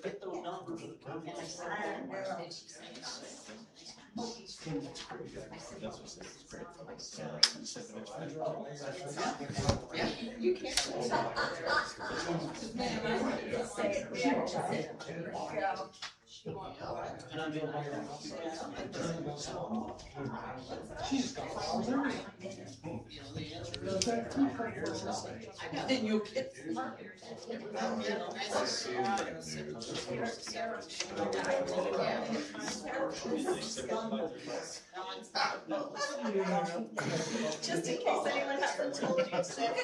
Get those numbers. You can't. She's got then you'll get just in case anyone hasn't told you today.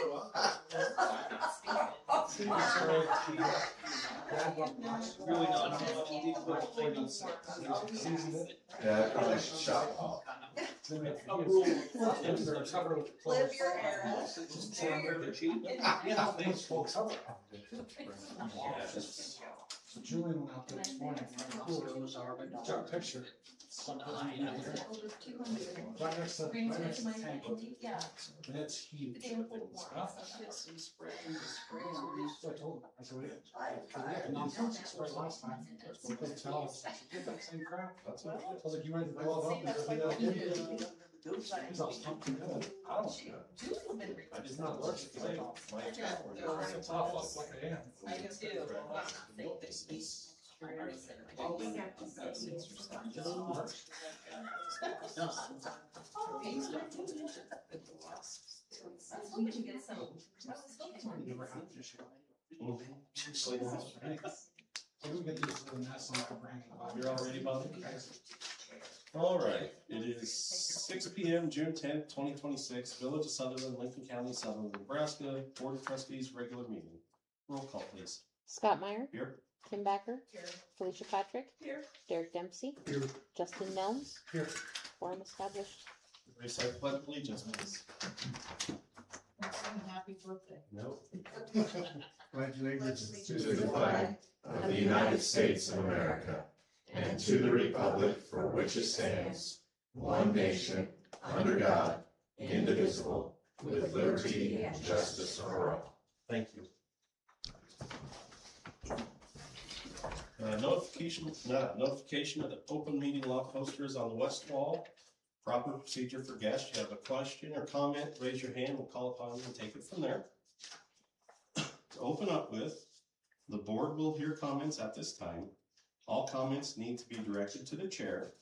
Yeah, I probably should shop. Live your era. So Julian went out there this morning, took a picture. Right next to the tank. And it's huge. So I told him, I said, we non-toxic spray last time. We couldn't tell us. That same crap. I was like, you ready to blow it up and go do that again? He's all pumped good. I don't know. It's not allergic. It's off like I am. I do too. You're all ready, Bob? All right, it is 6 p.m. June 10th, 2026, Village of Sutherland, Lincoln County, Sutherland, Nebraska, Board of Trustees, regular meeting. Roll call, please. Scott Meyer. Here. Kim Backer. Here. Felicia Patrick. Here. Derek Dempsey. Here. Justin Nelms. Here. Quorum established. Recite pledge of allegiance, please. Happy birthday. Nope. Pledge allegiance to the flag of the United States of America and to the republic for which it stands, one nation, under God, indivisible, with liberty and justice for all. Thank you. Notification of the open meeting law posters on the west wall. Proper procedure for guests. You have a question or comment, raise your hand, we'll call upon you and take it from there. To open up with, the board will hear comments at this time. All comments need to be directed to the chair.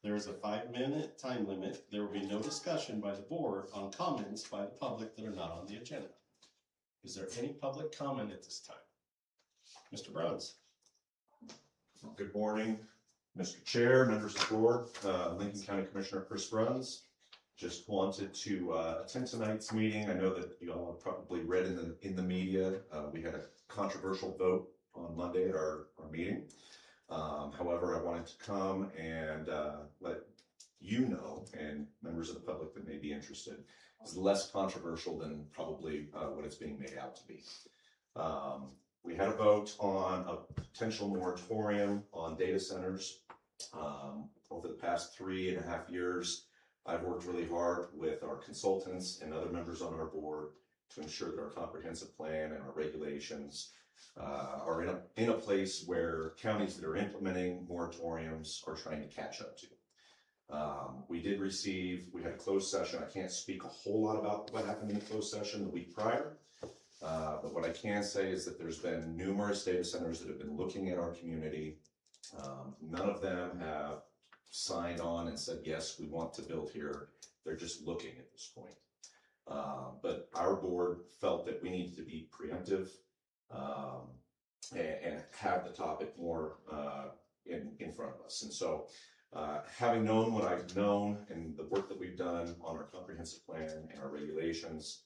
There is a 5-minute time limit. There will be no discussion by the board on comments by the public that are not on the agenda. Is there any public comment at this time? Mr. Bruns. Good morning, Mr. Chair, members of the board, Lincoln County Commissioner Chris Bruns. Just wanted to attend tonight's meeting. I know that you all have probably read in the media. We had a controversial vote on Monday at our meeting. However, I wanted to come and let you know, and members of the public that may be interested, is less controversial than probably what it's being made out to be. We had a vote on a potential moratorium on data centers. Over the past 3.5 years, I've worked really hard with our consultants and other members on our board to ensure that our comprehensive plan and our regulations are in a place where counties that are implementing moratoriums are trying to catch up to. We had a closed session. I can't speak a whole lot about what happened in the closed session the week prior. But what I can say is that there's been numerous data centers that have been looking at our community. None of them have signed on and said, yes, we want to build here. They're just looking at this point. But our board felt that we needed to be preemptive. and have the topic more in front of us. And so, having known what I've known and the work that we've done on our comprehensive plan and our regulations,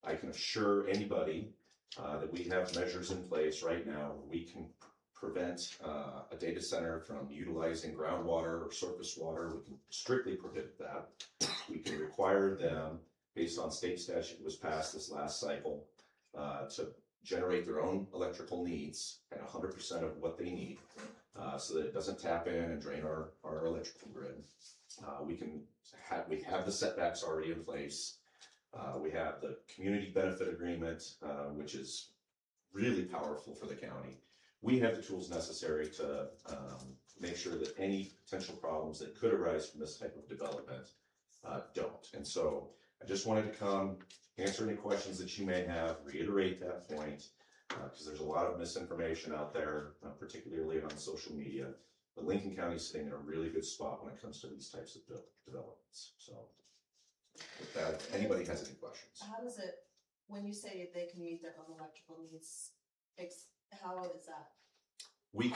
I can assure anybody that we have measures in place right now where we can prevent a data center from utilizing groundwater or surface water. We can strictly prohibit that. We can require them, based on state statute that was passed this last cycle, to generate their own electrical needs at 100% of what they need, so that it doesn't tap in and drain our electrical grid. We have the setbacks already in place. We have the community benefit agreement, which is really powerful for the county. We have the tools necessary to make sure that any potential problems that could arise from this type of development don't. And so I just wanted to come, answer any questions that you may have, reiterate that point, because there's a lot of misinformation out there, particularly on social media. But Lincoln County is sitting in a really good spot when it comes to these types of developments. So with that, if anybody has any questions. How does it, when you say they can meet their own electrical needs, how is that? We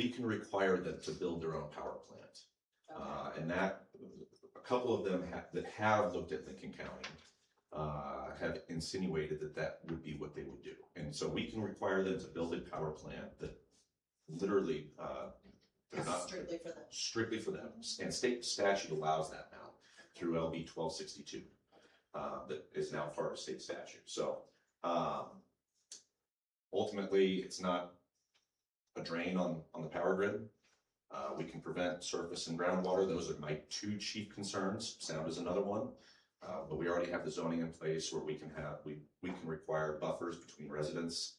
can require them to build their own power plant. Okay. And that, a couple of them that have looked at Lincoln County have insinuated that that would be what they would do. And so we can require them to build a power plant that literally, they're not strictly for them. And state statute allows that now through LB 1262, that is now part of state statute. So ultimately, it's not a drain on the power grid. We can prevent surface and groundwater. Those are my two chief concerns. Sound is another one. But we already have the zoning in place where we can require buffers between residents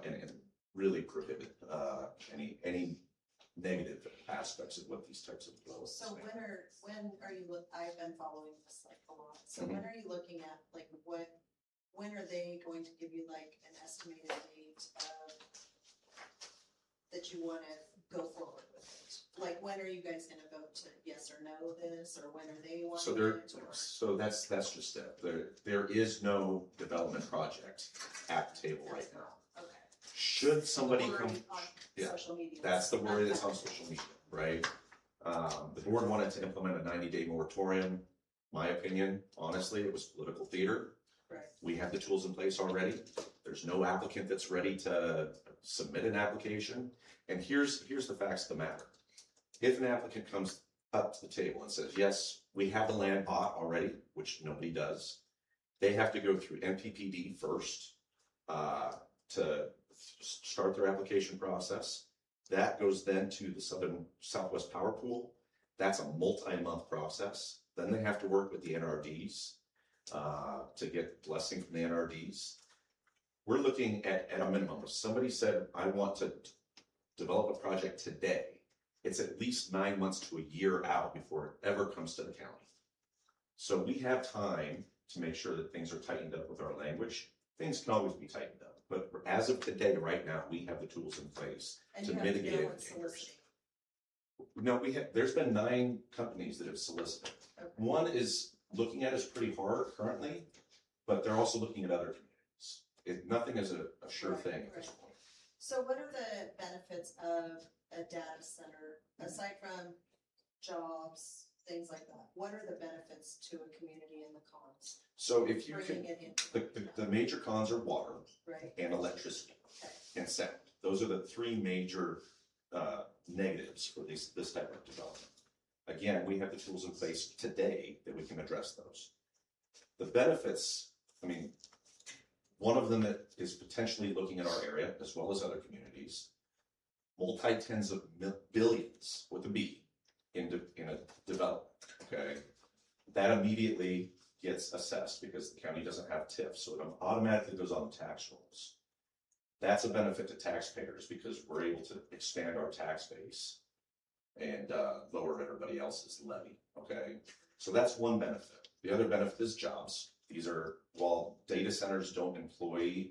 and really prohibit any negative aspects of what these types of developments. So when are you I've been following this like a lot. So when are you looking at like when are they going to give you like an estimated date that you want to go forward with it? Like when are you guys going to vote to yes or no this, or when are they wanting it? So that's just it. There is no development project at the table right now. Okay. Should somebody come, on social media. That's the word that's on social media, right? The board wanted to implement a 90-day moratorium. My opinion, honestly, it was political theater. Right. We have the tools in place already. There's no applicant that's ready to submit an application. And here's the facts of the matter. If an applicant comes up to the table and says, yes, we have the land bought already, which nobody does, they have to go through MPPD first to start their application process. That goes then to the Southwest Power Pool. That's a multi-month process. Then they have to work with the NRDs to get blessing from the NRDs. We're looking at a minimum. If somebody said, I want to develop a project today, it's at least 9 months to a year out before it ever comes to the county. So we have time to make sure that things are tightened up with our language. Things can always be tightened up, but as of today, right now, we have the tools in place to mitigate it. No, there's been 9 companies that have solicited. Okay. One is looking at us pretty hard currently, but they're also looking at other communities. Nothing is a sure thing at this point. So what are the benefits of a data center, aside from jobs, things like that? What are the benefits to a community and the cons? So if you Bringing can, it into the major cons are water, right, and electricity, okay, and sound. Those are the 3 major negatives for this type of development. Again, we have the tools in place today that we can address those. The benefits, I mean, one of them that is potentially looking at our area, as well as other communities, multi-tens of billions with a B in a development, okay? That immediately gets assessed because the county doesn't have TIF, so it automatically goes on the tax rolls. That's a benefit to taxpayers because we're able to expand our tax base and lower everybody else's levy, okay? So that's one benefit. The other benefit is jobs. These are, while data centers don't employ,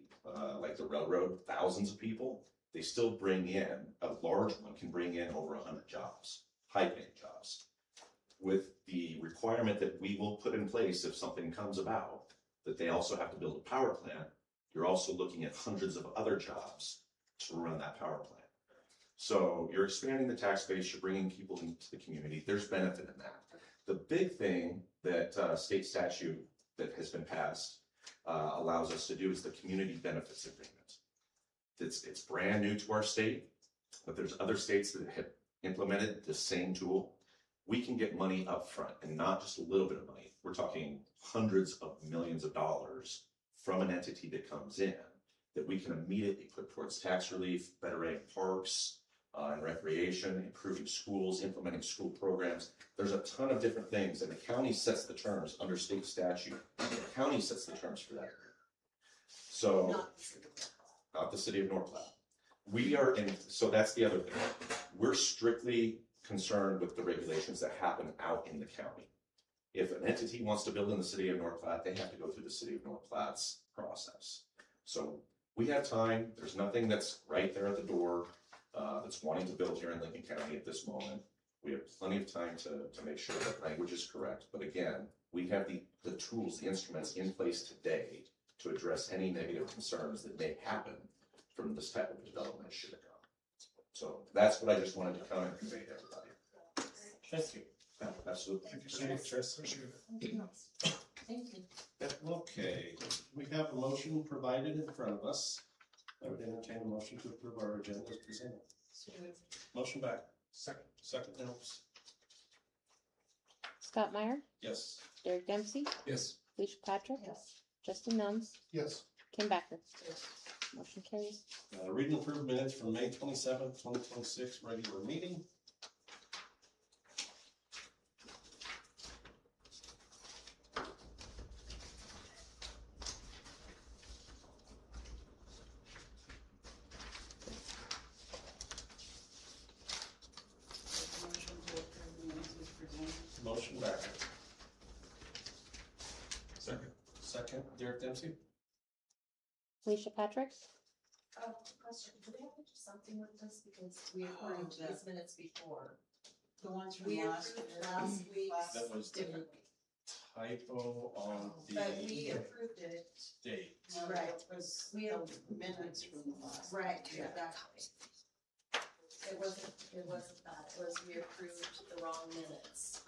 like the railroad, thousands of people, they still bring in, a large one can bring in over 100 jobs, high-paying jobs. With the requirement that we will put in place if something comes about, that they also have to build a power plant, you're also looking at hundreds of other jobs to run that power plant. So you're expanding the tax base, you're bringing people into the community, there's benefit in that. The big thing that state statute that has been passed allows us to do is the community benefits agreement. It's brand new to our state, but there's other states that have implemented the same tool. We can get money up front, and not just a little bit of money. We're talking hundreds of millions of dollars from an entity that comes in that we can immediately put towards tax relief, bettering parks and recreation, improving schools, implementing school programs. There's a ton of different things, and the county sets the terms under state statute. The county sets the terms for that. So, not the city of North Platte. We are in, so that's the other thing. We're strictly concerned with the regulations that happen out in the county. If an entity wants to build in the city of North Platte, they have to go through the city of North Platte's process. So we have time. There's nothing that's right there at the door that's wanting to build here in Lincoln County at this moment. We have plenty of time to make sure that language is correct. But again, we have the tools, the instruments in place today to address any negative concerns that may happen from this type of development should it come. So that's what I just wanted to come and convey to everybody. Thank you. Yeah, absolutely. Thank you so much, Tris. Thank you. Okay, we have a motion provided in front of us. I would entertain a motion to approve our agenda as presented. Motion back. Second. Second, Helms. Scott Meyer, Yes. Derek Dempsey, Yes. Felicia Patrick, Yes. Justin Nelms, Yes. Kim Backer. Motion carries. Read and approve minutes from May 27th, 2026, regular meeting. Motion back. Second. Second, Derek Dempsey. Felicia Patrick, Question, do they have to do something with this, because we approved these minutes before? The ones from We last approved year. last week's That was the differently, typo on but we the approved it, date. No, Right. it was We- the minutes from the last. right, year. exactly. It wasn't that, it was we approved the wrong minutes.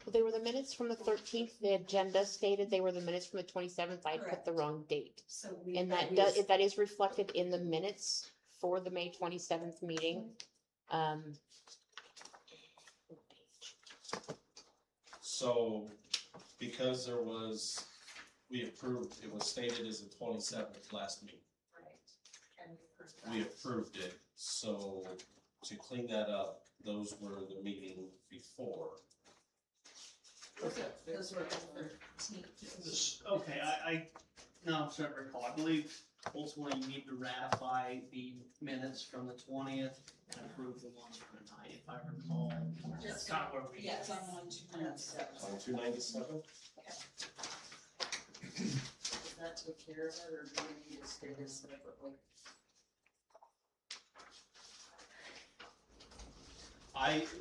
well, they were the minutes from the 13th. The agenda stated they were the minutes from the 27th. I put the wrong date. So we. And that is reflected in the minutes for the May 27th meeting. So, because there was, we approved, it was stated as the 27th last meeting. Right, and we approved that. We approved it, so to clean that up, those were the meeting before. Those were the 13th. Okay, I now I'm to recall, I believe ultimately you need to ratify the minutes from the 20th and approve the ones from the 9th, if I recall. That's kind of where we. Yes. It's on 127. On 297? That took care of it, or do we need to state it separately?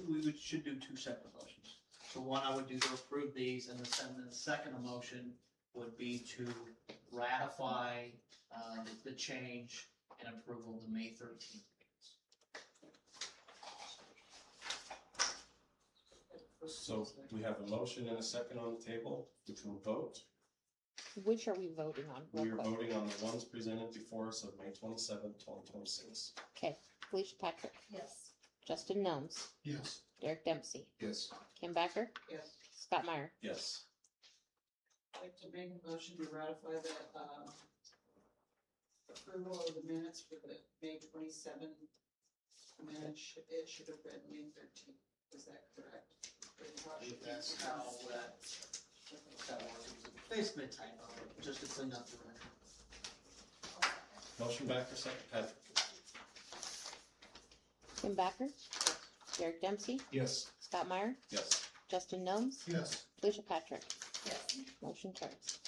We should do two separate motions. So one I would do to approve these, and the second motion would be to ratify the change and approval of the May 13th meetings. So we have a motion and a second on the table, we can vote. Which are we voting on? We Real are quick. voting on the ones presented before us of May 27th, 2026. Okay, Felicia Patrick, Yes. Justin Nelms, Yes. Derek Dempsey, Yes. Kim Backer, Yes. Scott Meyer. Yes. I'd like to make a motion to ratify the, approval of the minutes for the May 27 minutes. It should have read May 13th. Is that correct? I believe that's how that was. Basically a typo, just to clean up the record. Motion back for second, Patrick. Kim Backer, Derek Dempsey, Yes. Scott Meyer, Yes. Justin Nelms, Yes. Felicia Patrick. Yes. Motion carries.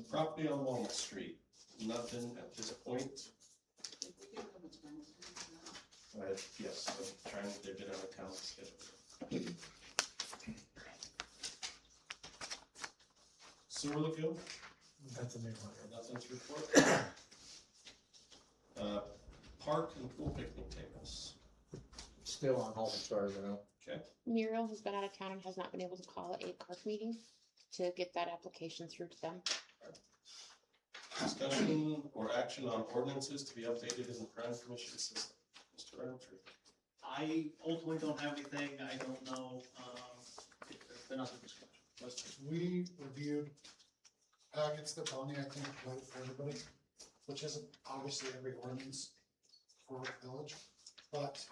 Property on Walnut Street, nothing at this point. Did we give them a time? Yes, I'm trying to get on the calendar schedule. Sewer lagoon, That's a new one. nothing to report. park and pool picnic tables. Still on hold as far as I know. Okay, Muriel has been out of town and has not been able to call a CARC meeting to get that application through to them. discussion or action on ordinances to be updated in the crime commission system. Mr. Roundtree. I ultimately don't have anything, I don't know, if there's been other discussion. We reviewed packets that Bonnie, I think, provided for everybody, which isn't obviously every ordinance for a village, but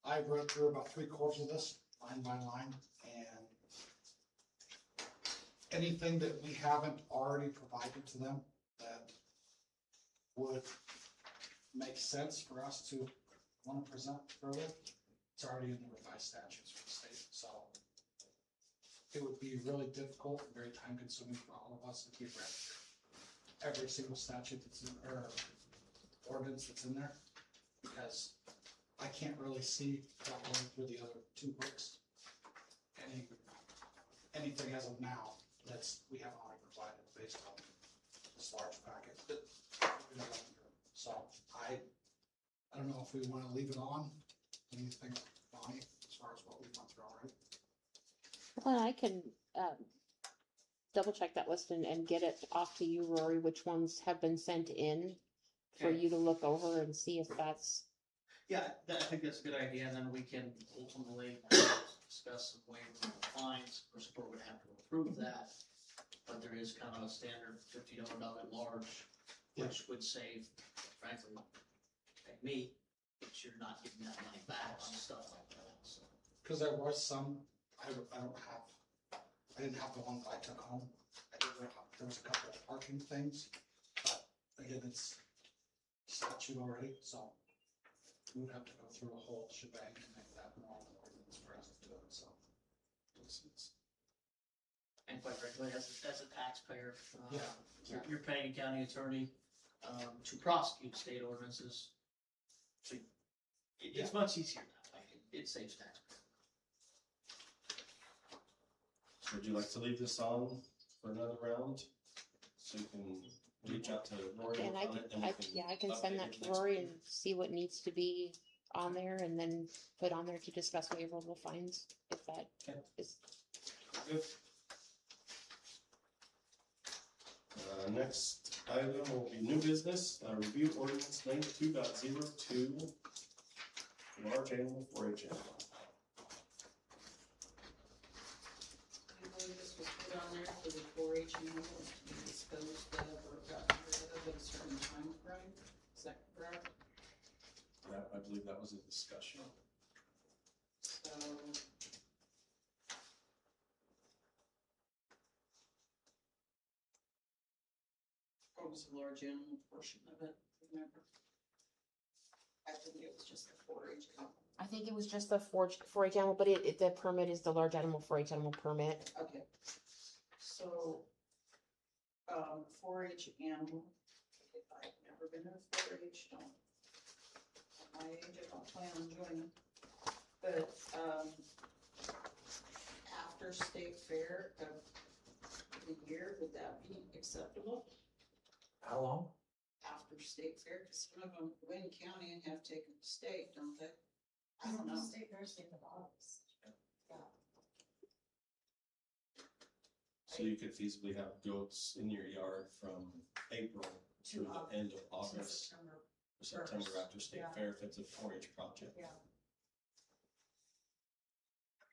I read through about 3/4 of this, line by line, and anything that we haven't already provided to them that would make sense for us to want to present further, it's already in the revised statutes for the state, so it would be really difficult and very time consuming for all of us if we read every single statute that's in, or ordinance that's in there, because I can't really see that going through the other two books. Anything as of now that's, we haven't already provided based on this large packet that we don't have here. So I don't know if we want to leave it on, anything, Bonnie, as far as what we went through already. Well, I can double check that list and get it off to you, Rory, which ones have been sent in for Okay. you to look over and see if that's, Yeah, I think that's a good idea, and then we can ultimately discuss some waivers and fines. Of course, the board would have to approve that, but there is kind of a standard $50 at large, which would save, frankly, like me, but you're not getting that money back on stuff like that, so. Because there was some, I didn't have the one that I took home. There was a couple of parking things, but again, it's statute already, so we would have to go through a whole shebang and make that more of an ordinance for us to do it, so. And quite frankly, as a taxpayer, Yeah. you're paying a county attorney to prosecute state ordinances. So it's much easier that way. It saves taxpayers. So would you like to leave this on for another round? So you can reach out to Rory and on it? I can send that update it to next Rory week. and see what needs to be on there and then put on there to discuss waivable fines, if that Okay. is. Good. Next item will be new business, review ordinance 92.02, large animal 4-H animal. I believe this was put on there for the 4-H animals to be disposed of or gotten rid of at a certain time frame. Is that correct? Yeah, I believe that was a discussion. So. What was the large animal portion of it, remember? I think it was just the 4-H animal. I think it was just the 4-H animal, but the permit is the large animal 4-H animal permit. Okay. So, 4-H animal, if I've never been to a 4-H, don't, at my age, I don't plan on joining. But, after state fair of the year, would that be acceptable? How long? After state fair, because some of them win county and have taken the state, don't they? I don't know. State Fair's in the August. Yeah. So you could feasibly have goats in your yard from April to the end of August, September. or September first, after state yeah. fair if it's a 4-H project. Yeah.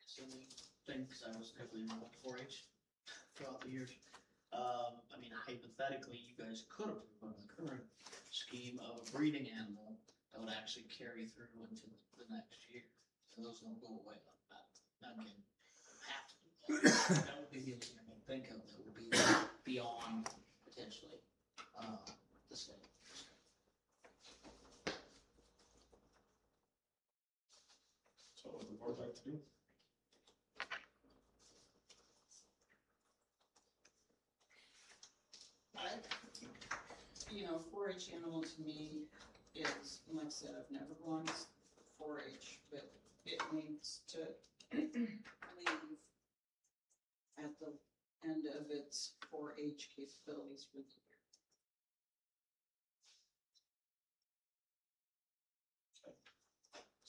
So the thing, because I was heavily involved in 4-H throughout the years. I mean, hypothetically, you guys could approve on the current scheme of a breeding animal that would actually carry through into the next year. So those don't go away like that. Not again, have to do that. That would be the only thing I can think of that would be beyond potentially, the state. So what would the board like to do? You know, 4-H animal to me is, like I said, I've never gone to 4-H, but it needs to leave at the end of its 4-H capabilities for the year.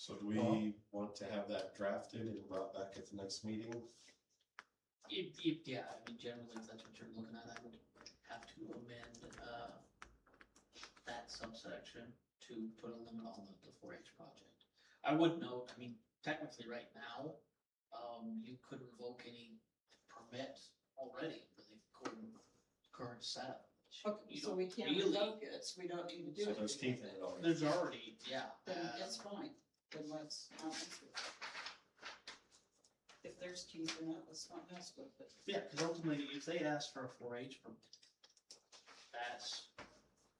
So do we want to have that drafted and brought back at the next meeting? Yeah, I mean, generally, if that's what you're looking at, I would have to amend, that subsection to put a limit on the 4-H project. I would note, I mean, technically right now, you could revoke any permit already with the current setup. Okay, You so don't we can't really- revoke it, so we don't need to do So it. there's teeth in it already. There's already, yeah. Then it's fine, then let's not mess with it. If there's teeth in it, let's not mess with it. Yeah, because ultimately, if they ask for a 4-H permit, that's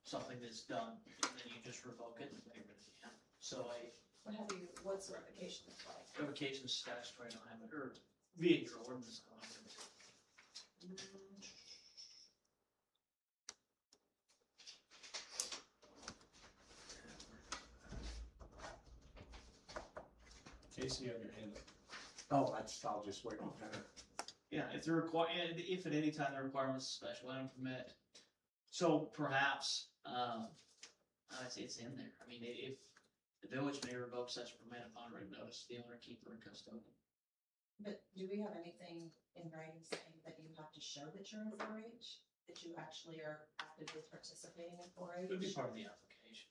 something that's done, and then you just revoke it and pay it again. So What's the revocation look like? revocation is statutory, I don't have it, or via your ordinance, I don't have it. Casey, you have your hand up. Oh, I'll just wait on that. Yeah, if if at any time the requirement is special item permit, so perhaps, I'd say it's in there. I mean, if the village may revoke such permit upon written notice, to the owner, keeper, and custodian. But do we have anything in writing saying that you have to show that you're in 4-H? That you actually are actively participating in 4-H? It would be part of the application.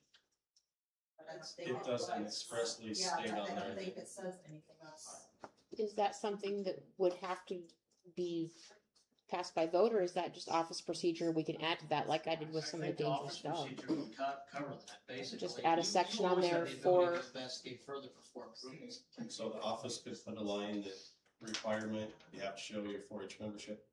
But I don't think It doesn't was. expressly Yeah, state on I there. don't think it says anything else. Is that something that would have to be passed by vote, or is that just office procedure we can add to that, like I did with some of the dangerous I dog? think the office procedure would cover that, basically. Just add a section on always have there the ability for- to investigate further before approvals. So the office could put a line that requirement, you have to show your 4-H membership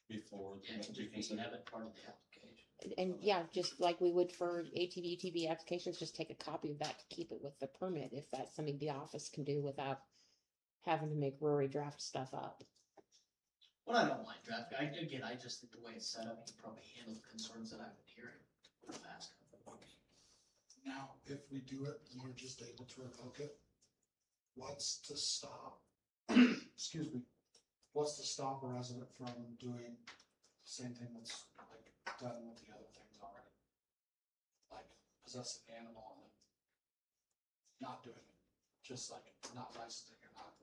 before Yeah, the just be reconsider. have it part of the application. And yeah, just like we would for ATV, UTV applications, just take a copy of that to keep it with the permit, if that's something the office can do without having to make Rory draft stuff up. Well, I don't mind drafting. I just think the way it's set up, you can probably handle the concerns that I've been hearing fast. Now, if we do it, and we're just able to revoke it, what's to stop, excuse me, what's to stop a resident from doing the same thing that's like done with the other things already? Like possessing an animal and then not doing it, just like not licensing or not.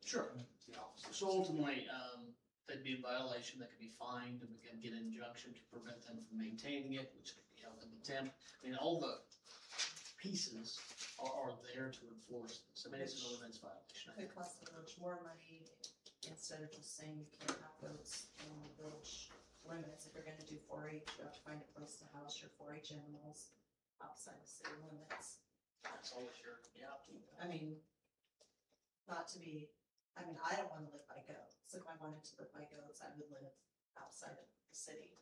Sure. The officer. So ultimately, that'd be a violation that could be fined, and we can get an injunction to prevent them from maintaining it, which could be held in contempt. I mean, all the pieces are there to enforce this. I mean, it's an ordinance violation. It costs the village more money instead of just saying you can't have goats in the village limits. If you're gonna do 4-H, you have to find a place to house your 4-H animals outside the city limits. That's always your, yeah. I mean, not to be, I mean, I don't wanna live by goats. If I wanted to live by goats, I would live outside of the city.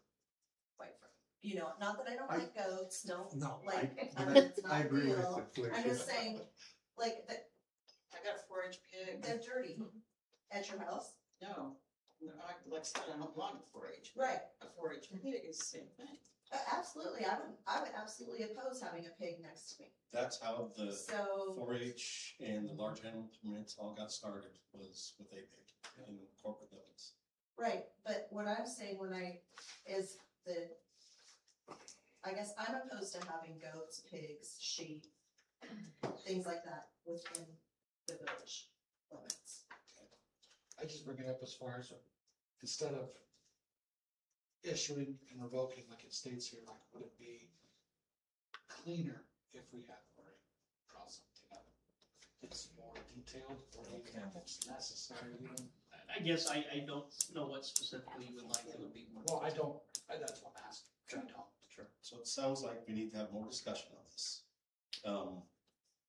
Quite frankly, you know, not that I don't like goats, don't, No, like, I it's not I agree with real. the I'm just saying, like, I got a 4-H pig. they're dirty at your house. No, like I said, I don't want a 4-H. Right. A 4-H pig is the same thing. Absolutely, I would absolutely oppose having a pig next to me. That's how the So, 4-H and the large animal permits all got started, was with a pig in corporate limits. right, but what I'm saying I guess I'm opposed to having goats, pigs, sheep, things like that within the village limits. I just bring it up as far as, instead of issuing and revoking like it states here, like, would it be cleaner if we had already draw something up? It's more detailed, or do you think it's necessary even? I guess I don't know what specifically you would like that would be more. Well, that's what I'm asking. Sure, I don't. Sure. So it sounds like we need to have more discussion on this.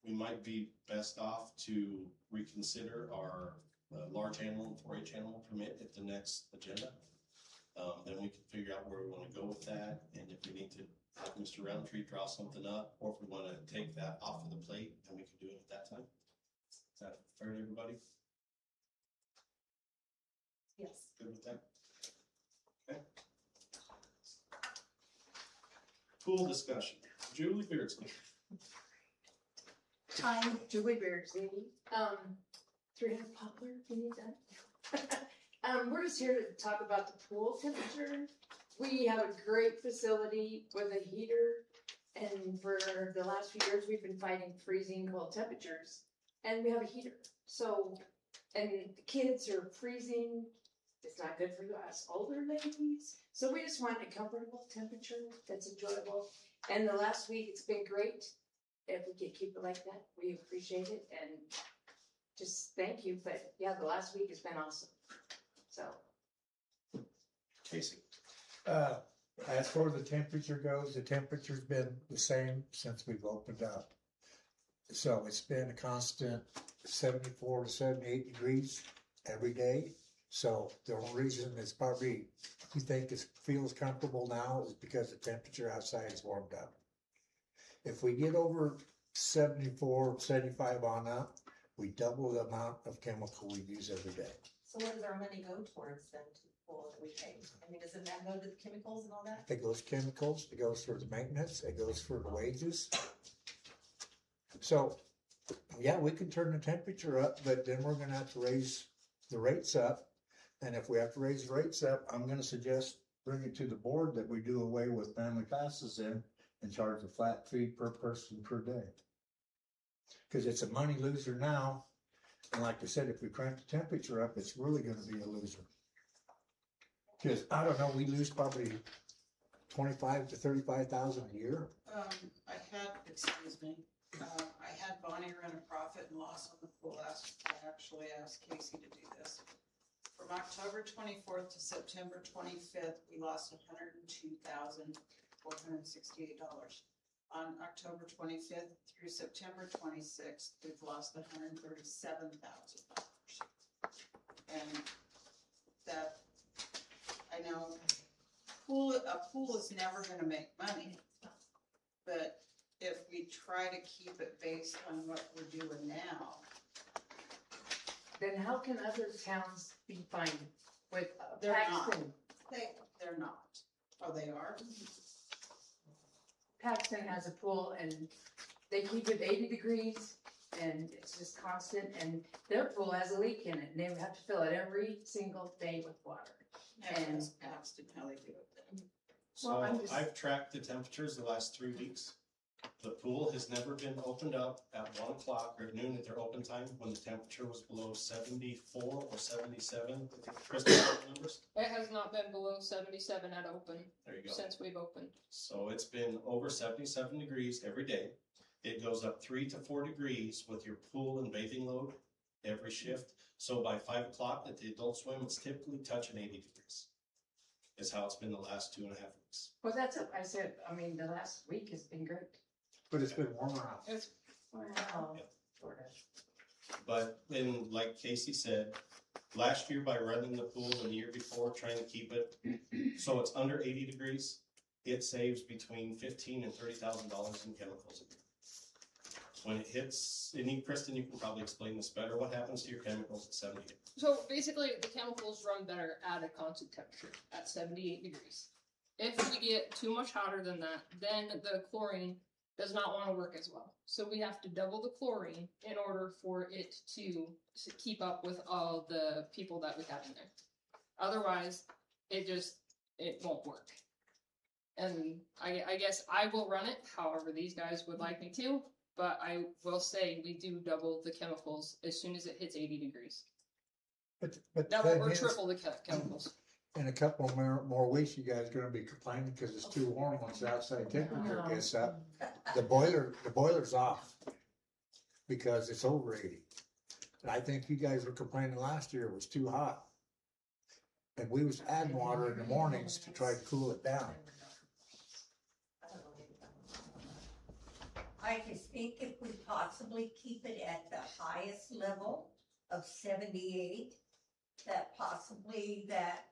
We might be best off to reconsider our large animal and 4-H animal permit at the next agenda. Then we can figure out where we want to go with that, and if we need to have Mr. Roundtree draw something up, or if we want to take that off of the plate, then we can do it at that time. Is that fair to everybody? Yes. Good with that? Okay. Pool discussion. Julie Beardsley. Hi, Julie Beardsley, 300 Poplar, if you need that. We're just here to talk about the pool temperature. We have a great facility with a heater And for the last few years, we've been fighting freezing cold temperatures, and we have a heater. So, and the kids are freezing. It's not good for us older ladies. So we just want a comfortable temperature that's enjoyable. And the last week, it's been great. If we could keep it like that, we appreciate it. And just thank you. But yeah, the last week has been awesome. So. Casey. As far as the temperature goes, the temperature's been the same since we've opened up. So it's been a constant 74 to 78 degrees every day. So the only reason it's probably, you think it feels comfortable now is because the temperature outside is warmed up. If we get over 74, 75 on up, we double the amount of chemical we use every day. So what does our money go towards then to the pool that we pay? I mean, does it not go to the chemicals and all that? It goes chemicals, it goes for the maintenance, it goes for the wages. So, yeah, we can turn the temperature up, but then we're gonna have to raise the rates up. And if we have to raise the rates up, I'm gonna suggest bring it to the board that we do away with family passes and charge a flat fee per person per day. Cause it's a money loser now. And like I said, if we crank the temperature up, it's really gonna be a loser. Cause I don't know, we lose probably 25 to 35,000 a year. I had Bonnie run a profit and loss on the pool. I actually asked Casey to do this. From October 24th to September 25th, we lost $102,468. On October 25th through September 26th, we've lost $137,000. And that, I know, a pool is never gonna make money, but if we try to keep it based on what we're doing now, Then how can other towns be fine with They're not. Paxton? they're not. Oh, they are? Paxton has a pool and they keep it 80 degrees and it's just constant, and their pool has a leak in it and they have to fill it every single day with water. Never And- asked Paxton how they do it. So Well, I'm just- I've tracked the temperatures the last 3 weeks. The pool has never been opened up at 1 o'clock or noon at their open time when the temperature was below 74 or 77. I think Kristen has the numbers. It has not been below 77 at open There you go. since we've opened. So it's been over 77 degrees every day. It goes up 3 to 4 degrees with your pool and bathing load every shift. So by 5 o'clock at the adult swim, it's typically touching 80 degrees. Is how it's been the last 2.5 weeks. Well, that's what I said. I mean, the last week has been great. But it's been warmer out. It's Wow. Yeah. Sort of. But then, like Casey said, last year by running the pool and the year before trying to keep it so it's under 80 degrees, it saves between $15,000 and $30,000 in chemicals. When it hits, and Kristen, you can probably explain this better. What happens to your chemicals at 78? so basically the chemicals run better at a constant temperature at 78 degrees. If we get too much hotter than that, then the chlorine does not want to work as well. So we have to double the chlorine in order for it to keep up with all the people that we have in there. Otherwise, it won't work. And I guess I will run it however these guys would like me to, but I will say we do double the chemicals as soon as it hits 80 degrees. But the Double thing or is, triple the chemicals. in a couple more weeks, you guys are gonna be complaining because it's too warm once the outside temperature gets up. The boiler's off because it's over 80. And I think you guys were complaining last year it was too hot. And we was adding water in the mornings to try to cool it down. I just think if we possibly keep it at the highest level of 78, that possibly that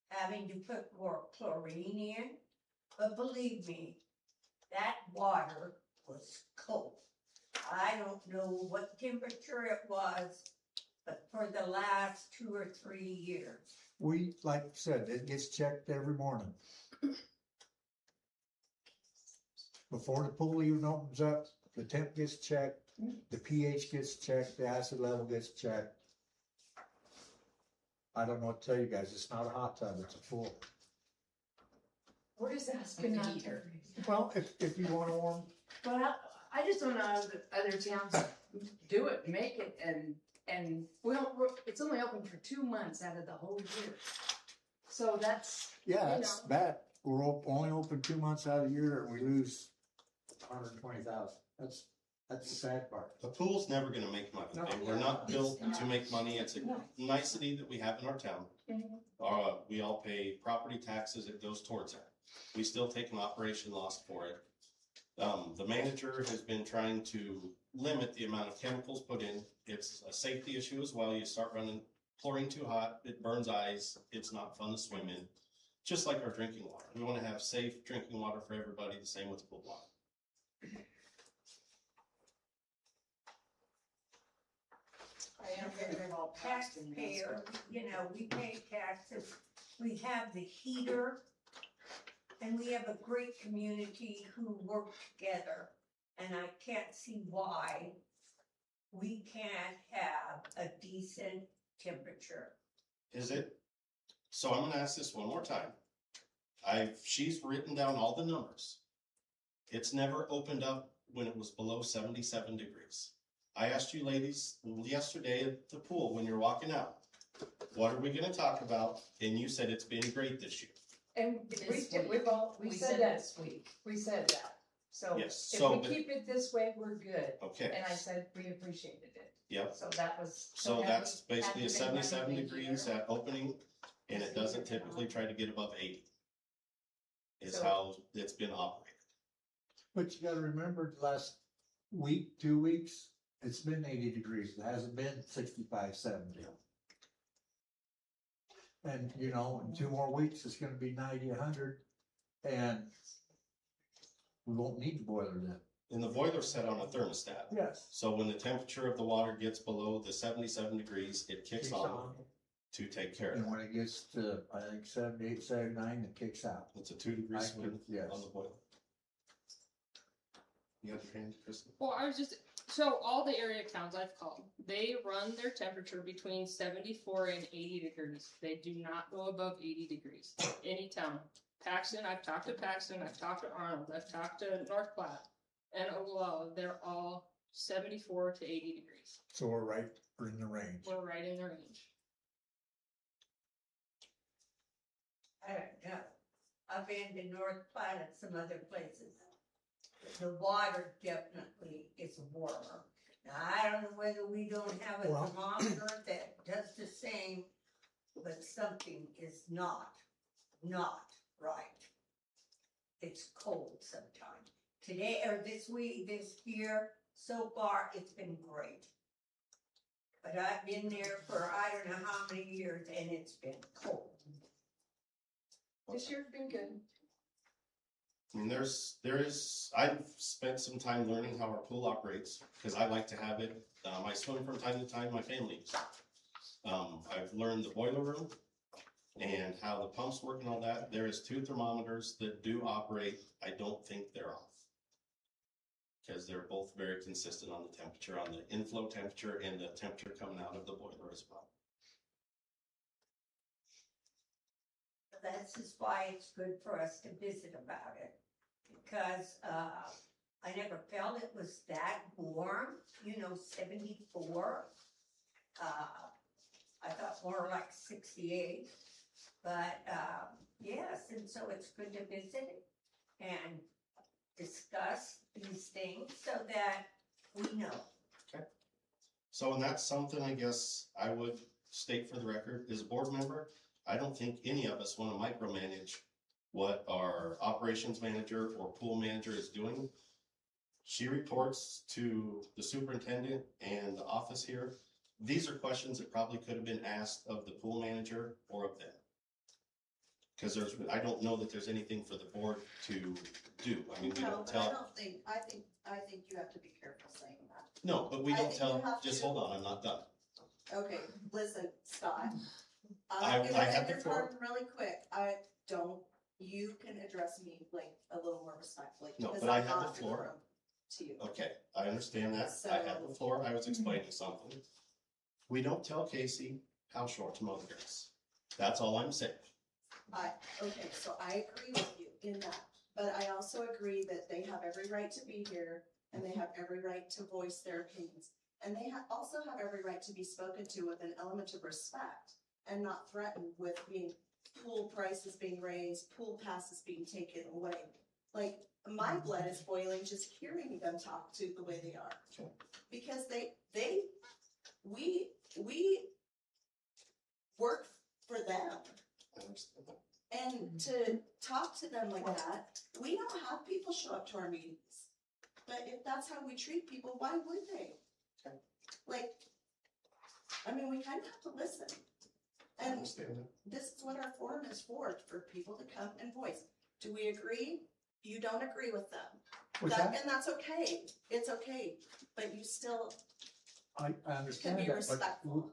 having to put more chlorine in, but believe me, that water was cold. I don't know what temperature it was, but for the last 2 or 3 years. We, like I said, it gets checked every morning. Before the pool even opens up, the temp gets checked, the pH gets checked, the acid level gets checked. I don't know what to tell you guys, it's not a hot tub, it's a pool. We're just asking With a that. heater. Well, if you wanna warm, But I just don't know how the other towns do it, make it, and it's only open for 2 months out of the whole year. So that's, yeah, You that's know. bad. We're only open 2 months out of the year and we lose 120,000. That's the sad part. The pool's never gonna make money. No. We're not built to make money. It's a nicety that we have in our town. We all pay property taxes, it goes towards that. We still take an operation loss for it. The manager has been trying to limit the amount of chemicals put in. It's a safety issue as well. You start running chlorine too hot, it burns eyes, it's not fun to swim in. Just like our drinking water. We wanna have safe drinking water for everybody, the same with pool water. I am a taxpayer, we pay taxes, we have the heater, and we have a great community who work together, and I can't see why we can't have a decent temperature. Is it? So I'm gonna ask this one more time. She's written down all the numbers. It's never opened up when it was below 77 degrees. I asked you ladies yesterday at the pool when you're walking out, what are we gonna talk about? And you said it's been great this year. and we said that, we said that. So Yes, if so, we but- keep it this way, we're good. Okay, And I said we appreciated it. yep. So that was. So that's basically a had to make money 77 in a degrees year. at opening, and it doesn't typically try to get above 80. Is So- how it's been operated. But you gotta remember the last week, 2 weeks, it's been 80 degrees. It hasn't been 65, 70. And, in 2 more weeks, it's gonna be 90, 100, and we won't need the boiler then. And the boiler's set on a thermostat. Yes. So when the temperature of the water gets below the 77 degrees, it kicks on to take care of And it. when it gets to, I think 78, 79, it kicks out. It's a 2-degree I swing could- yes. on the boiler. You have your hand, Kristen? Well, so all the area towns I've called, they run their temperature between 74 and 80 degrees. They do not go above 80 degrees. Any town. Paxton, I've talked to Paxton, I've talked to Arnold, I've talked to North Platte, and Ogallala, they're all 74 to 80 degrees. So we're in the range. We're right in the range. I don't know. I've been to North Platte and some other places. The water definitely is warmer. Now, I don't know whether we don't have a Well- thermometer that does the same, but something is not right. It's cold sometimes. Today, or this week, this year, so far, it's been great. But I've been there for I don't know how many years, and it's been cold. This year's been good. I mean, I've spent some time learning how our pool operates, because I like to have it, I swim from time to time, my family uses it. I've learned the boiler room and how the pumps work and all that. There is 2 thermometers that do operate. I don't think they're off. Because they're both very consistent on the temperature, on the inflow temperature and the temperature coming out of the boiler as well. That's just why it's good for us to visit about it, because, I never felt it was that warm, 74. I thought more like 68, but, yes, and so it's good to visit and discuss these things so that we know. So, and that's something I guess I would state for the record, as a board member, I don't think any of us want to micromanage what our operations manager or pool manager is doing. She reports to the superintendent and the office here. These are questions that probably could have been asked of the pool manager or of them. Because I don't know that there's anything for the board to do. I mean, we No, don't but tell. I think you have to be careful saying that. No, but we I don't think tell, you have just to- hold on, I'm not done. Okay, listen, Scott. I I'm gonna have beg the your floor. pardon really quick. You can address me like a little more respectfully. No, because but I I'm have the not in floor. room To you. Okay, I understand that. I have the floor. I was explaining something. We don't tell Casey how short to mow the grass. That's all I'm saying. Okay, so I agree with you. in that, but I also agree that they have every right to be here and they have every right to voice their opinions. And they also have every right to be spoken to with an element of respect and not threatened with being pool prices being raised, pool passes being taken away. Like, my blood is boiling just hearing them talk to the way they are. Because we work for them. And to talk to them like that, we don't have people show up to our meetings. But if that's how we treat people, why would they? Like, I mean, we kind of have to listen. And this is what our forum is for people to come and voice. Do we agree? You don't agree with them. And that's okay. It's okay. But you still I can understand be that, but respectful.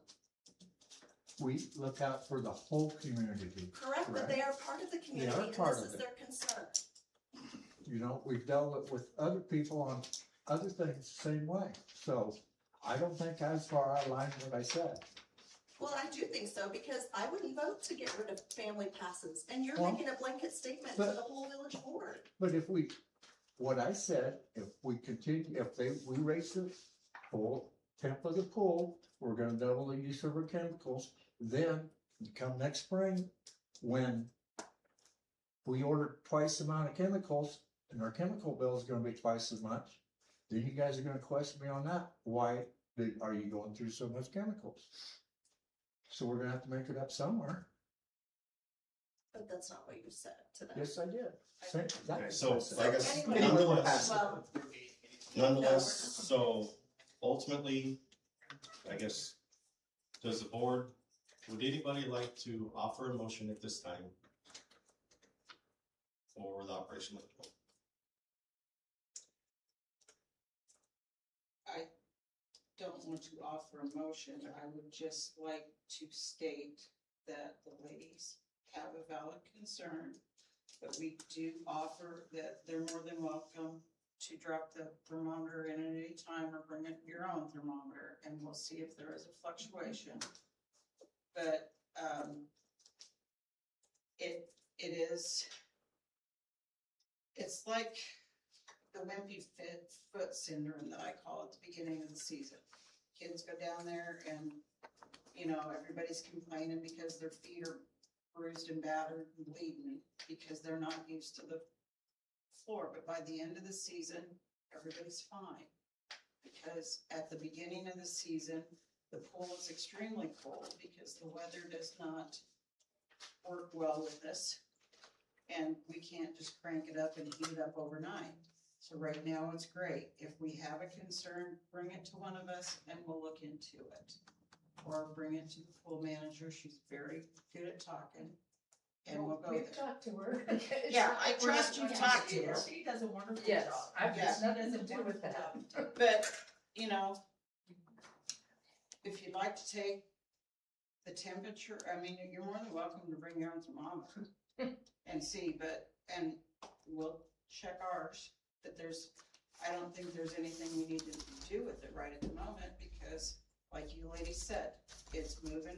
we look out for the whole community. Correct, but they are part of the community and part this of is it. their concern. You know, we've dealt with other people on other things the same way. So I don't think I was far out of line what I said. Well, I do think so, because I wouldn't vote to get rid of family passes, and you're Well, making a blanket statement but- for the whole village board. But what I said, if we continue, we raise the full temp of the pool, we're gonna double the use of our chemicals, then come next spring, when we order twice the amount of chemicals, and our chemical bill is gonna be twice as much, then you guys are gonna question me on that. Why are you going through so much chemicals? So we're gonna have to make it up somewhere. But that's not what you said to them. Yes, I did. Same- Okay, so I guess Anyway, nonetheless, well, nonetheless, so ultimately, I guess, does the board, would anybody like to offer a motion at this time for the operation of the pool? I don't want to offer a motion. I would just like to state that the ladies have a valid concern, but we do offer that they're more than welcome to drop the thermometer in at any time or bring in your own thermometer, and we'll see if there is a fluctuation. But it's like the wimpy foot syndrome that I call at the beginning of the season. Kids go down there and, you know, everybody's complaining because their feet are bruised and battered and bleeding because they're not used to the floor. But by the end of the season, everybody's fine. Because at the beginning of the season, the pool is extremely cold because the weather does not work well with us. And we can't just crank it up and heat it up overnight. So right now it's great. If we have a concern, bring it to one of us and we'll look into it. Or bring it to the pool manager. She's very good at talking. And we'll go We've there. talked to her. Yeah, I trust you talked to her. She does a wonderful job. Yes. I've Yes. got nothing to do with that. But, you know, if you'd like to take the temperature, I mean, you're more than welcome to bring your own thermometer and see, and we'll check ours. But I don't think there's anything we need to do with it right at the moment because, like you ladies said, it's moving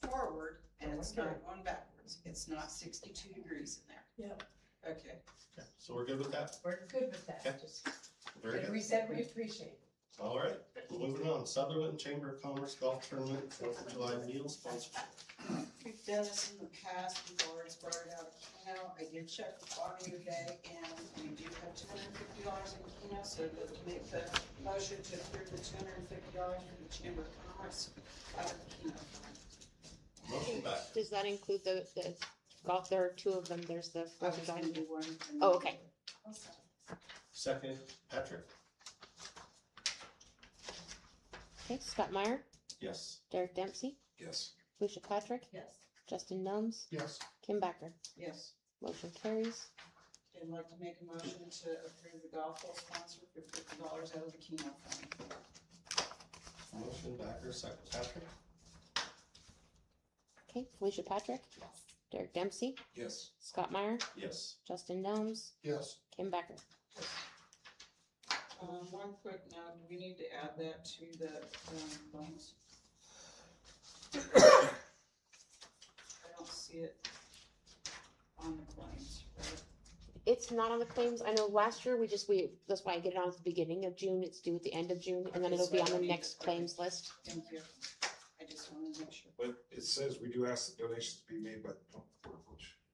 forward and it's not going backwards. It's not 62 degrees in there. Yep. Okay. Okay, so we're good with that? We're good with that. Okay. Just, Very good. we said we appreciate it. All right, moving on. Sutherland Chamber of Commerce Golf Tournament, 4th of July meal sponsorship. We've done this in the past, we've already started out at Keno. I did check the body today, and we do have $250 in Keno, so to make the motion to approve the $250 for the Chamber of Commerce out of the Keno fund. Motion back. Does that include the golf? There are two of them. There's the I 4th was of gonna July. do one. and- Oh, okay. Second, Patrick? Okay, Scott Meyer, Yes. Derek Dempsey, Yes. Lucia Patrick, Yes. Justin Numbs, Yes. Kim Backer. Yes, Motion carries. I'd like to make a motion to approve the golf ball sponsor for $50 out of the Keno fund. Motion Backer, second Patrick? Okay, Felicia Patrick, Derek Dempsey, Yes. Scott Meyer, Yes. Justin Numbs, Yes. Kim Backer. One quick note, we need to add that to the claims. I don't see it on the claims, right? It's not on the claims. I know last year that's why I get it on at the beginning of June. It's due at the end of June, and then Okay, it'll be so on I the need next to- claims list. Thank you. I just wanted to make sure. But it says we do ask that donations be made by the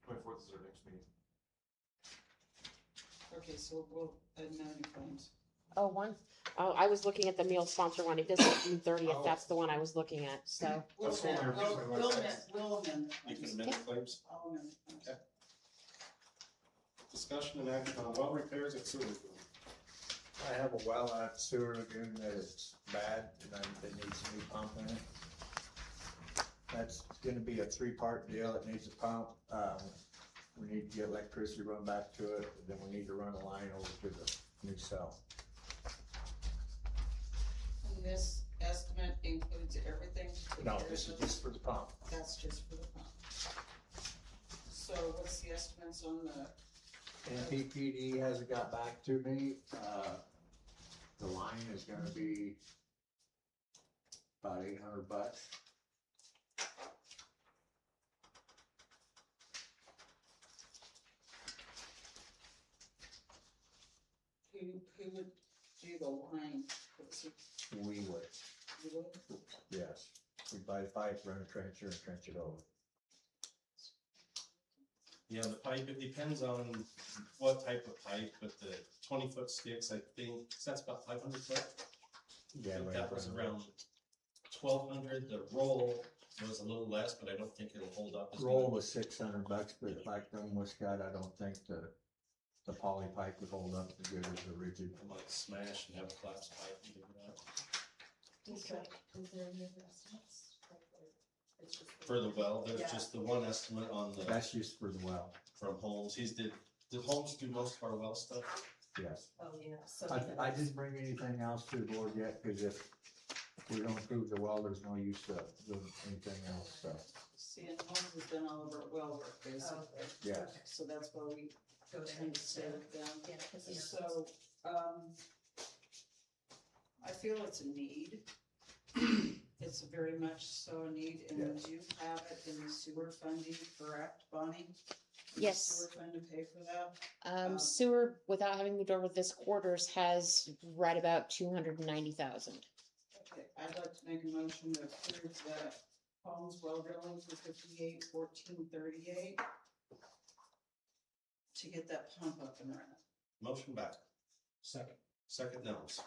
24th is our next meeting. Okay, so we'll add 90 claims. Oh, one. Oh, I was looking at the meal sponsor one. It does say June 30th. Oh. That's the one I was looking at. So We'll That's what amend, we're we'll, doing. we'll amend, we'll amend. You can amend the claims. I'll amend. Okay. Discussion and action on well repairs at sewer. I have a well at sewer lagoon that is bad, and it needs a new pump in it. That's gonna be a 3-part deal. It needs a pump. We need to get electricity run back to it, and then we need to run a line over to the new cell. And this estimate includes everything? to take No, care this is of just for the pump. That's just for the pump. So what's the estimates on the, NPPD hasn't got back to me. The line is gonna be about $800. who would do the line? We would, You would? yes. We buy the pipe, run a trencher, and trench it over. Yeah, the pipe, it depends on what type of pipe, but the 20-foot sticks, I think, that's about 500 foot. Yeah, I think we that was around 1,200. The roll was a little less, but I don't think it'll hold up. as Roll good. was $600, but like them was got, I don't think the poly pipe would hold up as good as the rigid. It might smash and have a collapsed pipe. and do that. Is there any other estimates? It's just For the well, there's Yeah. just the one estimate on the, That's just for the well, from Holmes. Did Holmes do most of our well stuff? yes. Oh, yeah, so. I didn't bring anything else to the board yet, because if we don't approve the well, there's no use to doing anything else, so, See, and Holmes has done all of our well work, basically. yes. So that's why we Go to tend to stay with them. Yeah, 'cause, you know, So, I feel it's a need. It's very much so a need, and Yes. we do have it in the sewer funding, correct, Bonnie? In the Yes. Sewer fund to pay for that? sewer, without having moved over this quarters, has right about 290,000. Okay, I'd like to make a motion to approve that Holmes well drilling for 58-14-38 to get that pump up and running. Motion back. Second. Second Nelms.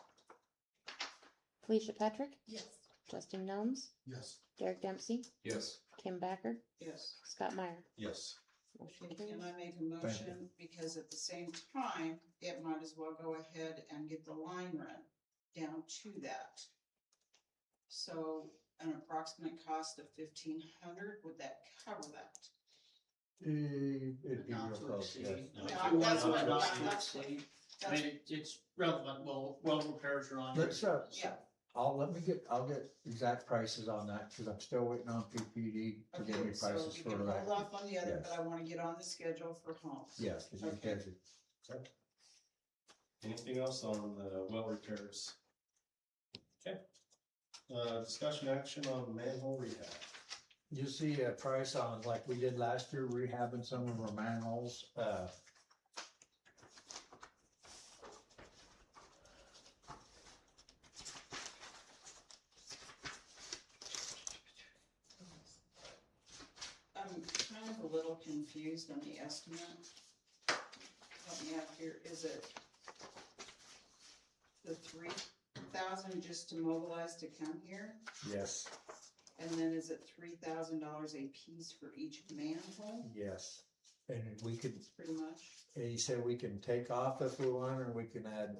Felicia Patrick, Yes. Justin Gnomes, Yes. Derek Dempsey, Yes. Kim Backer, Yes. Scott Meyer. Yes. Motion Can carries. I make a motion, because at the same time, it might as well go ahead and get the line run down to that. So an approximate cost of 1,500, would that cover that? It'd be Not real to close, exceed. yes. No, Yeah, two that's ones what- not yeah, to that's- exceed. I mean, it's relevant, well repairs are on. Let's, Yeah. I'll get exact prices on that, because I'm still waiting on PPD to give me Okay, so prices we for can hold that. off on the other, Yes. but I wanna get on the schedule for Holmes. Yes, because you Okay. can, Anything else on the well repairs? Okay. Discussion action on manhole rehab. you see a price on, like we did last year, rehabbing some of our manholes, I'm kind of a little confused on the estimate. Help me out here, is it the 3,000 just to mobilize to come here? yes, And then is it $3,000 a piece for each manhole, yes. And we could, pretty much? and he said we can take off if we want, or we can add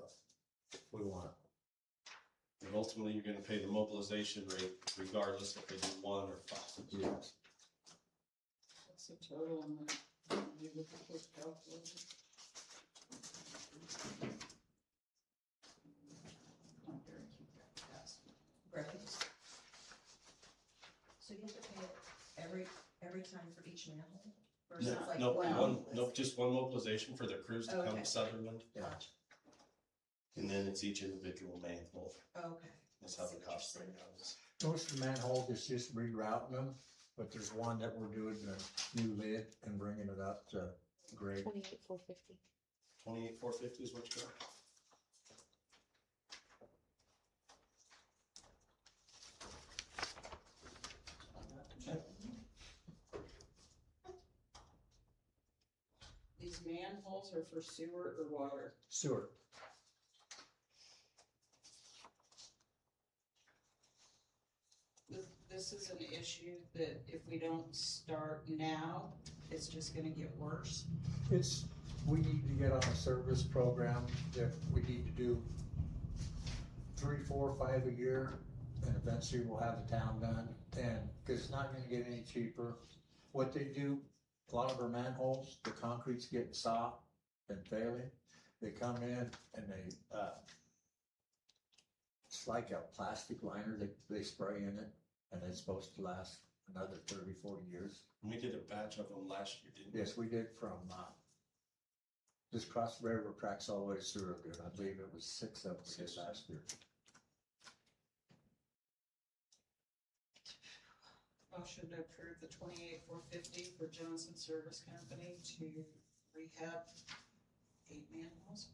if we want. And ultimately, you're gonna pay the mobilization rate regardless if they do 1 or 5. Yes. What's the total on that? You look at this calculator. Oh, here, keep that fast. Right. So you have to pay it every time for each manhole? Versus like No, one? just one mobilization for the crews to come Okay. to Sutherland, Gotcha. and then it's each individual manhole. Okay. That's how the See what cost you're saying. breakdown is. Most of the manholes is just rerouting them, but there's one that we're doing a new lid and bringing it up to grade. 28,450. 28,450 is what you got? Okay. These manholes are for sewer or water? Sewer. This is an issue that if we don't start now, it's just gonna get worse. We need to get on a service program that we need to do 3, 4, 5 a year, and eventually we'll have the town done, and, cause it's not gonna get any cheaper. What they do, a lot of our manholes, the concrete's getting soft and failing, they come in and they, it's like a plastic liner, they spray in it, and it's supposed to last another 30, 40 years. We did a batch of them last year, didn't we? Yes, we did from, just across the railroad tracks all the way to Sutherland. I believe it was 6 of them we did last year. Motion to approve the 28,450 for Johnson Service Company to rehab 8 manholes.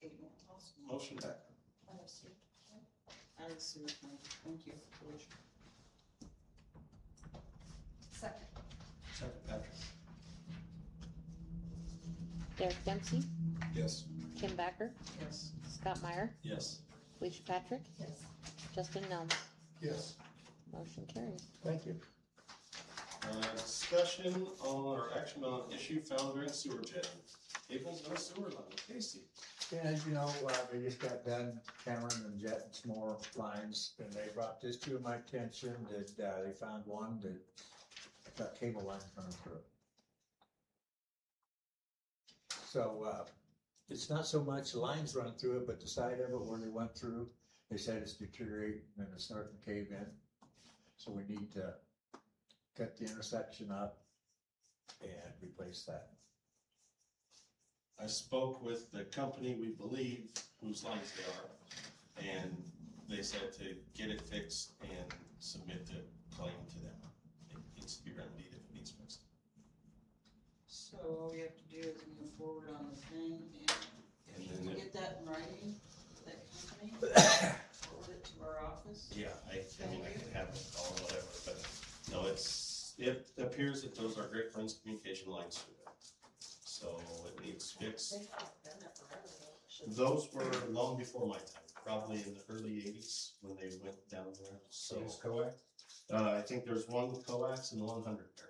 8 manholes. Motion back. Out of the sewer fund. Thank you, George. Second. Second, Patrick. Derek Dempsey, Yes. Kim Backer, Yes. Scott Meyer, Yes. Felicia Patrick, Yes. Justin Nelms. Yes. Motion carries. Thank you. Discussion on or action on issue found during sewer jetting. Cables in a sewer line. Casey. Yeah, as you know, they just got done hammering and jetting some more lines, and they brought this to my attention that, they found one that got cable lines running through it. So, it's not so much the lines run through it, but the side of it where they went through, they said it's deteriorating and it's starting to cave in. So we need to cut the intersection up and replace that. I spoke with the company we believe whose lines they are, and they said to get it fixed and submit the claim to them. It needs to be remedied if it needs fixed. So all we have to do is move forward on the thing and And if then we it- get that in writing, that company, forward it to our office. Yeah, I mean, I can have it call or whatever, but no, it appears that those are Great Friends communication lines through there. So it needs fixed. Those were long before my time, probably in the early 80s when they went down there. So I think there's one coax and 100 pair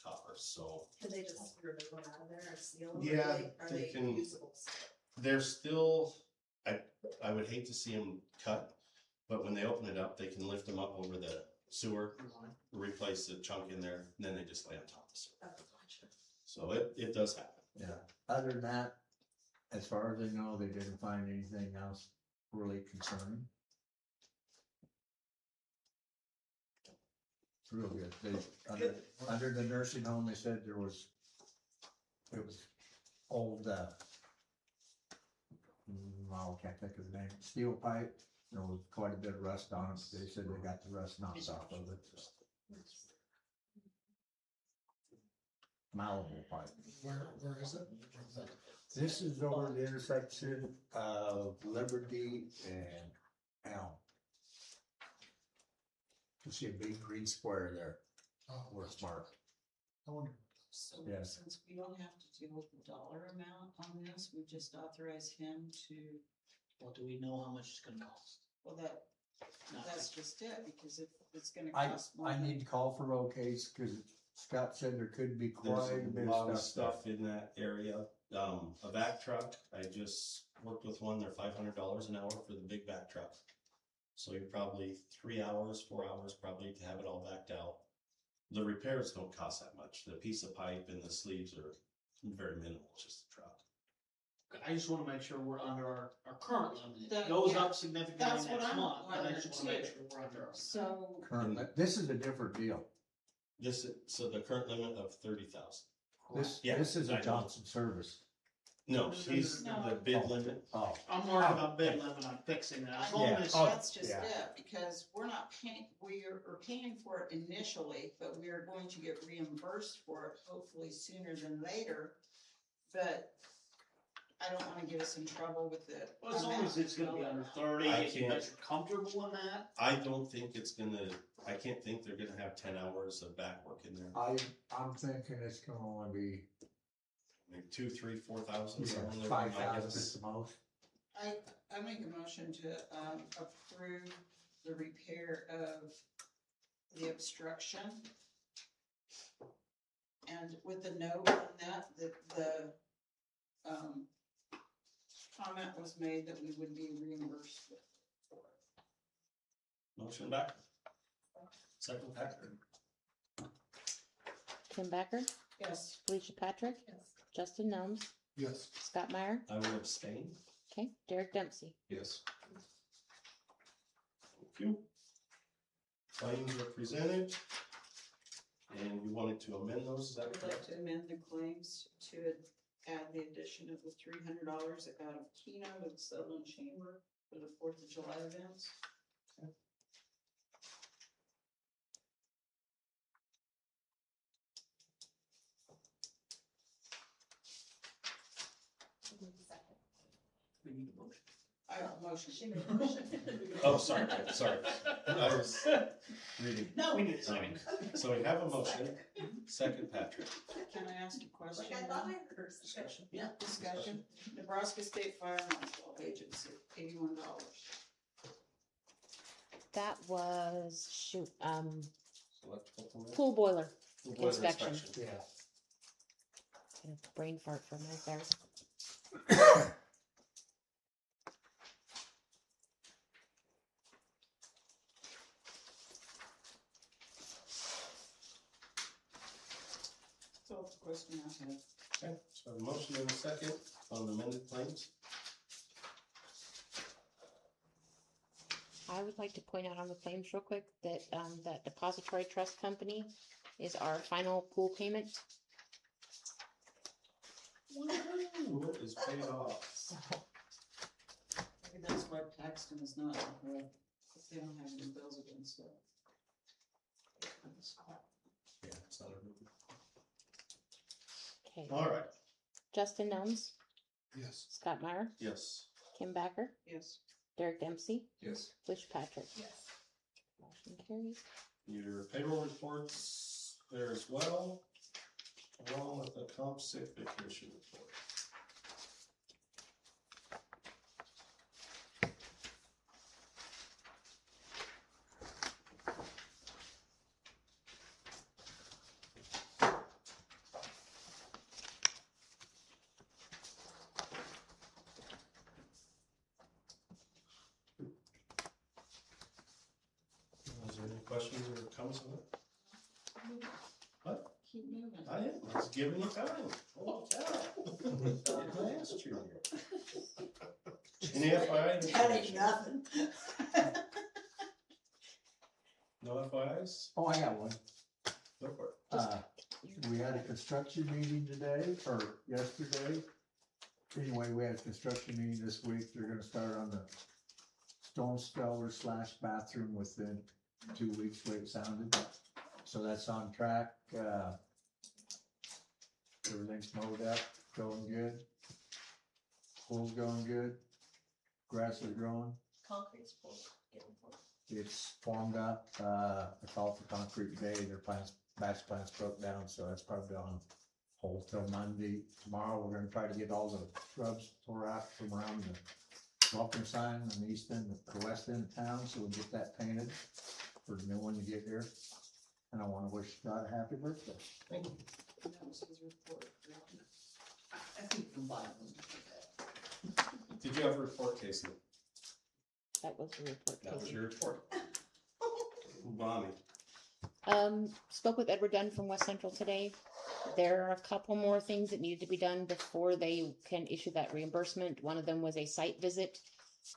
copper. So Can they just remove them out of there and seal them? Yeah, Are they they can- usable? they're still. I would hate to see them cut, but when they open it up, they can lift them up over the sewer, replace the chunk in there, and then they just lay on top of the sewer. Oh, gotcha. So it does happen. Yeah, other than that, as far as they know, they didn't find anything else really concerning. It's real good. Under the nursing home, they said it was old, I can't think of the name, steel pipe. There was quite a bit of rust on it. They said they got the rust knocked off of it. Malleable pipe. Where is it? This is over the intersection of Liberty and Elm. You see a big green square there, Oh, where it's marked. I wonder. So Yes. since we don't have to deal with the dollar amount on this, we just authorize him to, Well, do we know how much it's gonna cost? well, that's just it, because if it's gonna I cost more. I need to call for roadcase because Scott said there could be There's quite a a bit lot of of stuff. stuff in that area. A vac truck, I just worked with one, they're $500 an hour for the big vac truck. So you're probably 3 hours, 4 hours probably to have it all backed out. The repairs don't cost that much. The piece of pipe and the sleeves are very minimal, it's just a truck. I just wanna make sure we're under our current limit. That- It goes yeah, up significantly that's what next I'm month, but I just wanna wondering make too. sure we're under our. So, Currently, this is a different deal. So the current limit of 30,000. This Yeah, is I a know. Johnson service. No, he's the bid limit. Oh, I'm worried about bid limit on fixing that. As long Yeah. as, Oh, That's just yeah. it, because we're not paying, are paying for it initially, but we are going to get reimbursed for it hopefully sooner than later. But I don't wanna get us in trouble with it. well, as long as it's gonna be under 30, I and you can't- guys are comfortable in that. I don't think it's gonna, I can't think they're gonna have 10 hours of back work in there. I'm thinking it's gonna only be Like 2, 3, 4,000. somewhere in there, 5,000 I at guess. the most. I make a motion to, approve the repair of the obstruction. And with the note on that the, comment was made that we would be reimbursed for it. Motion back. Second Patrick. Kim Backer, Yes. Felicia Patrick, Justin Nelms, Yes. Scott Meyer, I will abstain. okay, Derek Dempsey. Yes. Thank you. Claims are presented. And you wanted to amend those, is I that would like correct? to amend the claims to add the addition of the $300 out of Keno to the Sutherland Chamber for the 4th of July events. We need a motion. I have a motion. She made a motion. Oh, sorry. I was reading. No, we need a second. So we have a motion. Second Patrick. Can I ask a question? Like I thought I heard discussion. Yeah, discussion. Nebraska State Fire Marshal Agency, $81. That was, shoot, Electrical permit. pool boiler, Full boiler inspection. Yeah. Kind of brain fart for a minute there. That's all the question I have. Okay, so a motion and a second on the amended claims. I would like to point out on the claims real quick that, that Depository Trust Company is our final pool payment. Woo, it is paid off. Maybe that's why Paxton is not, if they don't have any bills against it. Yeah, it's not a rude. Okay, All right, Justin Nelms, Yes. Scott Meyer, yes. Kim Backer, Yes. Derek Dempsey, Yes. Felicia Patrick. Yes. Motion carries. Your payroll reports there as well, along with the comp sick vacation report. Is there any questions or comments on it? What? Keep moving. I am, I was giving you time. Holy cow. I asked you. Any FYI? That ain't nothing. No FYIs? Oh, I got one. Go for it. We had a construction meeting today, or yesterday. Anyway, we had a construction meeting this week. They're gonna start on the stone sculler / bathroom within 2 weeks, the way it sounded. So that's on track. Everything's mowed up, going good. Pool's going good. Grass is growing. Concrete's full, getting full. It's formed up. I called for concrete today. Their plants, batch plants broke down, so that's probably on hold till Monday. Tomorrow, we're gonna try to get all the shrubs tore out from around the welcome sign on the east end, the west end of town, so we'll get that painted for the new one to get here. And I wanna wish Scott a happy birthday. Thank you. And that was his report. I think combine them. Did you have a report, Casey? That was the report. That was Casey. your report. Bonnie. Spoke with Edward Dunn from West Central today. There are a couple more things that needed to be done before they can issue that reimbursement. One of them was a site visit.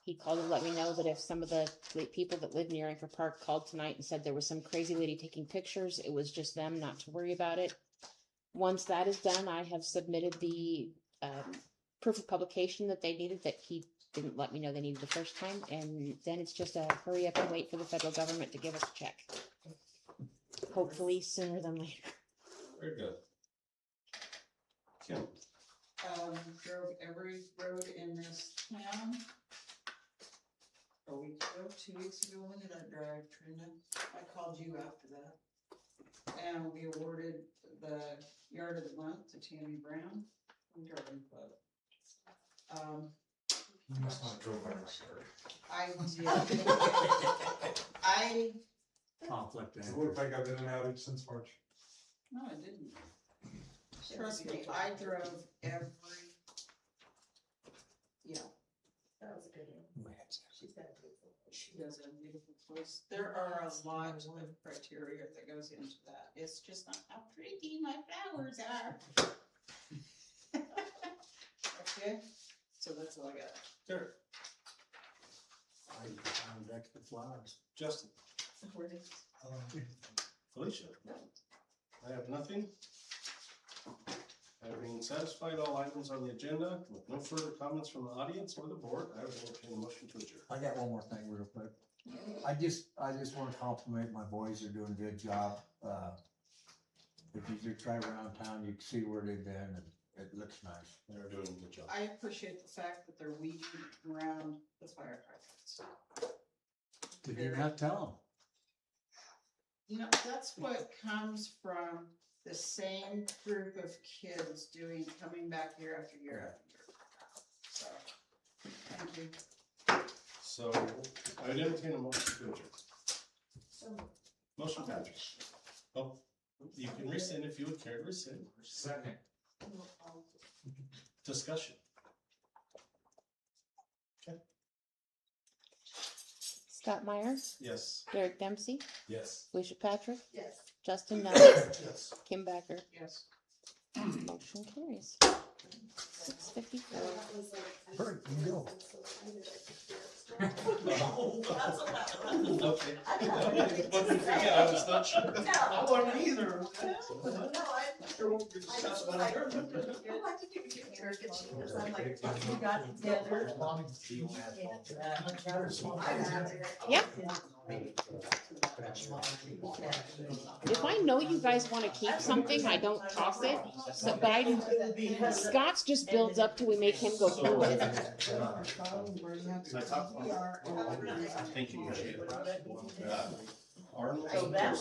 He called to let me know that if some of the people that live near Anchor Park called tonight and said there was some crazy lady taking pictures, it was just them, not to worry about it. Once that is done, I have submitted the proof of publication that they needed that he didn't let me know they needed the first time, and then it's just a hurry up and wait for the federal government to give us a check. Hopefully sooner than later. Very good. Kim, Drove every road in this town. A week ago, 2 weeks ago, when did I drive, Trina? I called you after that. And we awarded the yard of the month to Tammy Brown from Garden Club. You must not drove by my car. I did. Conflict. It looked like I've been in and out since March. No, I didn't. Trust me, I drove every, yeah, That was a good one. She's got a beautiful. she does have a beautiful voice. There are a lot of criteria that goes into that. It's just not how pretty my flowers are. Okay, so that's all I got. Derek, I found extra flowers. Justin, Felicia. I have nothing. Having satisfied all items on the agenda, with no further comments from the audience or the board, I would entertain a motion to adjourn. I got one more thing real quick. I just want to compliment my boys. They're doing a good job. If you just drive around town, you can see where they've been, and it looks nice. They're doing a good job. I appreciate the fact that they're weeding around the fire hydrants. Did you not tell them? You know, that's what comes from the same group of kids coming back year after year after year. So, thank you. So I would entertain a motion to adjourn. Motion passes. Oh, you can rescind if you would care to rescind. Second. Discussion. Scott Meyer, Yes. Derek Dempsey, Yes. Felicia Patrick, Yes. Justin Nuss, Yes. Kim Backer. Yes. Motion carries. 6:54. Bert, you go. That's what happened. Okay. What did you forget? I was not sure. No. I wasn't either. No, Sure won't be I discussed just about like, it. I like to give you turkey cheers. I'm like, we got together. Yep. If I know you guys want to keep something, I don't toss it. So, but Scott's just builds up till we make him go through it. Thank you. Arnold. So that's